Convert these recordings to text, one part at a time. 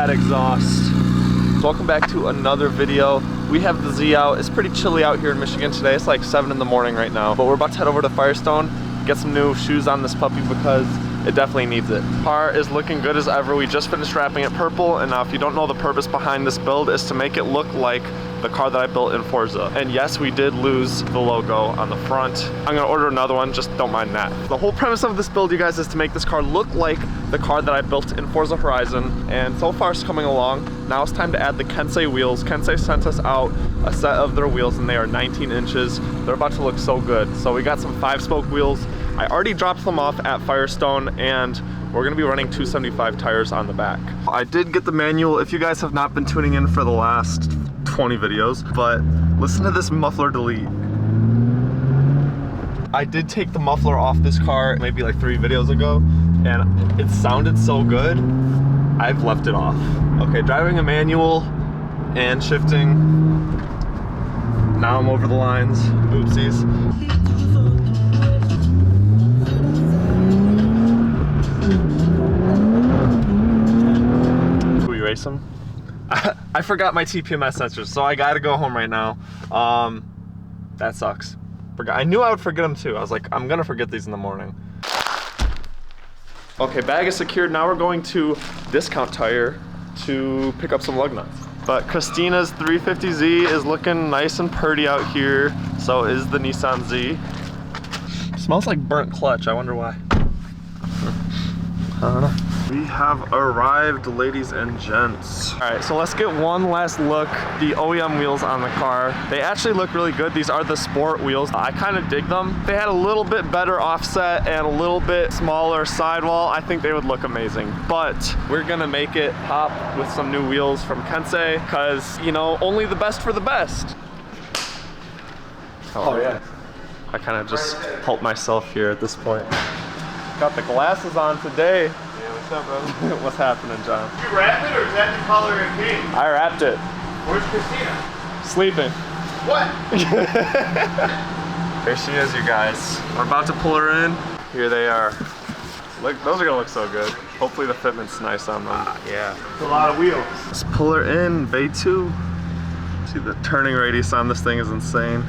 that exhaust. Welcome back to another video. We have the Z out. It's pretty chilly out here in Michigan today. It's like 7 in the morning right now, but we're about to head over to Firestone, get some new shoes on this puppy because it definitely needs it. Car is looking good as ever. We just finished wrapping it purple, and now if you don't know, the purpose behind this build is to make it look like the car that I built in Forza. And yes, we did lose the logo on the front. I'm gonna order another one, just don't mind that. The whole premise of this build, you guys, is to make this car look like the car that I built in Forza Horizon, and so far it's coming along. Now it's time to add the Kansei wheels. Kansei sent us out a set of their wheels, and they are 19 inches. They're about to look so good. So we got some 5-spoke wheels. I already dropped them off at Firestone, and we're gonna be running 275 tires on the back. I did get the manual, if you guys have not been tuning in for the last 20 videos, but listen to this muffler delete. I did take the muffler off this car maybe like 3 videos ago, and it sounded so good, I've left it off. Okay, driving a manual and shifting. Now I'm over the lines, oopsies. Can we race them? I forgot my TPMS sensors, so I gotta go home right now. That sucks. I knew I would forget them too. I was like, I'm gonna forget these in the morning. Okay, bag is secured. Now we're going to Discount Tire to pick up some lug nuts. But Christina's 350Z is looking nice and purty out here. So is the Nissan Z. Smells like burnt clutch. I wonder why. I don't know. We have arrived, ladies and gents. All right, so let's get one last look. The OEM wheels on the car. They actually look really good. These are the sport wheels. I kind of dig them. They had a little bit better offset and a little bit smaller sidewall. I think they would look amazing. But we're gonna make it pop with some new wheels from Kansei because, you know, only the best for the best. Oh yeah. I kind of just helped myself here at this point. Got the glasses on today. What's up, brother? What's happening, John? Did you wrap it, or is that the color it came? I wrapped it. Where's Christina? Sleeping. What? There she is, you guys. We're about to pull her in. Here they are. Look, those are gonna look so good. Hopefully the fitment's nice on them. Yeah. It's a lot of wheels. Let's pull her in, Bay 2. See, the turning radius on this thing is insane.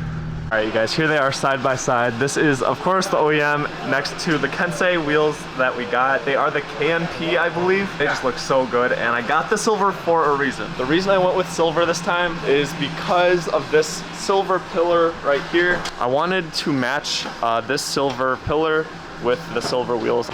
All right, you guys, here they are side by side. This is, of course, the OEM next to the Kansei wheels that we got. They are the KNP, I believe. They just look so good, and I got the silver for a reason. The reason I went with silver this time is because of this silver pillar right here. I wanted to match this silver pillar with the silver wheels.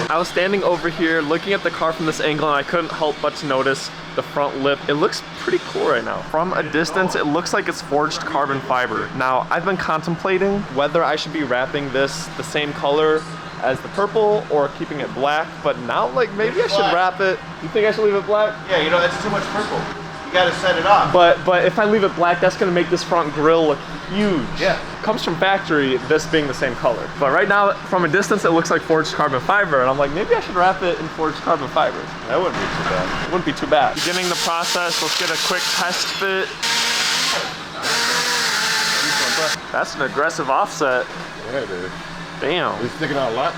I was standing over here looking at the car from this angle, and I couldn't help but to notice the front lip. It looks pretty cool right now. From a distance, it looks like it's forged carbon fiber. Now, I've been contemplating whether I should be wrapping this the same color as the purple or keeping it black, but now, like, maybe I should wrap it. You think I should leave it black? Yeah, you know, that's too much purple. You gotta set it off. But if I leave it black, that's gonna make this front grille look huge. Yeah. Comes from factory, this being the same color. But right now, from a distance, it looks like forged carbon fiber, and I'm like, maybe I should wrap it in forged carbon fiber. That wouldn't be too bad. It wouldn't be too bad. Beginning the process, let's get a quick test fit. That's an aggressive offset. Yeah, dude. Damn. It's sticking out a lot.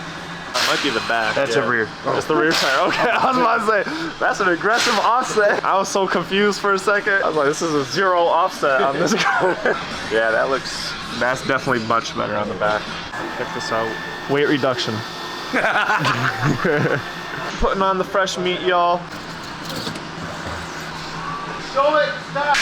That might be the back. That's a rear. It's the rear tire. Okay, I was about to say, that's an aggressive offset. I was so confused for a second. I was like, this is a 0 offset on this car. Yeah, that's definitely much better on the back. Check this out. Weight reduction. Putting on the fresh meat, y'all. Show it, stop.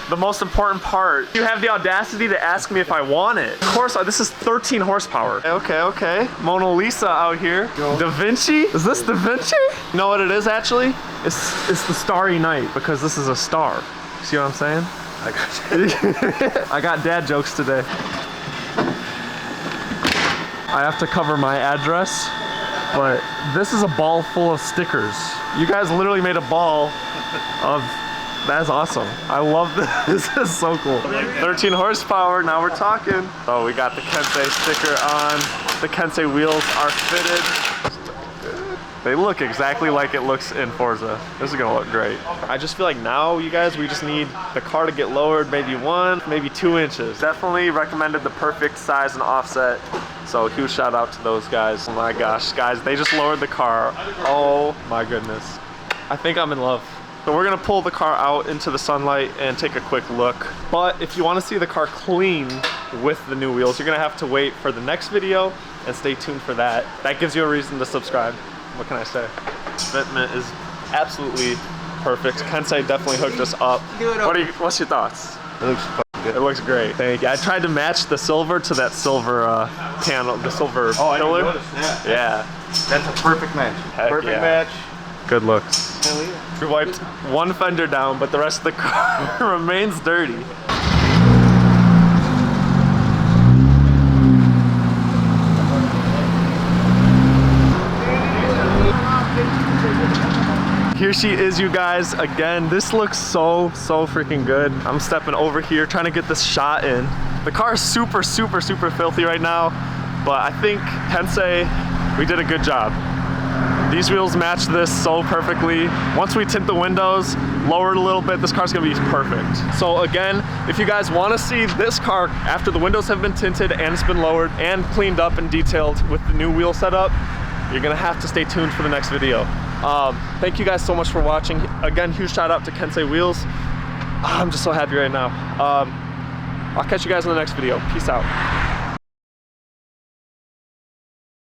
The most important part, you have the audacity to ask me if I want it. Of course, this is 13 horsepower. Okay. Mona Lisa out here. Da Vinci? Is this Da Vinci? You know what it is, actually? It's the Starry Night, because this is a star. See what I'm saying? I got you. I got dad jokes today. I have to cover my address, but this is a ball full of stickers. You guys literally made a ball of... That's awesome. I love this. This is so cool. 13 horsepower, now we're talking. Oh, we got the Kansei sticker on. The Kansei wheels are fitted. They look exactly like it looks in Forza. This is gonna look great. I just feel like now, you guys, we just need the car to get lowered maybe 1, maybe 2 inches. Definitely recommended the perfect size and offset. So huge shout out to those guys. Oh my gosh, guys, they just lowered the car. Oh my goodness. I think I'm in love. So we're gonna pull the car out into the sunlight and take a quick look. But if you wanna see the car clean with the new wheels, you're gonna have to wait for the next video and stay tuned for that. That gives you a reason to subscribe. What can I say? Fitment is absolutely perfect. Kansei definitely hooked us up. What's your thoughts? It looks fucking good. It looks great. Thank you. I tried to match the silver to that silver panel, the silver pillar. Noticed that. Yeah. That's a perfect match. Heck Perfect yeah. match. Good looks. Hell yeah. We wiped one fender down, but the rest of the car remains dirty. Here she is, you guys. Again, this looks so freaking good. I'm stepping over here, trying to get this shot in. The car is super filthy right now, but I think Kansei, we did a good job. These wheels match this so perfectly. Once we tint the windows, lower it a little bit, this car's gonna be perfect. So again, if you guys wanna see this car after the windows have been tinted and it's been lowered and cleaned up and detailed with the new wheel setup, you're gonna have to stay tuned for the next video. Thank you guys so much for watching. Again, huge shout out to Kansei Wheels. I'm just so happy right now. I'll catch you guys in the next video. Peace out.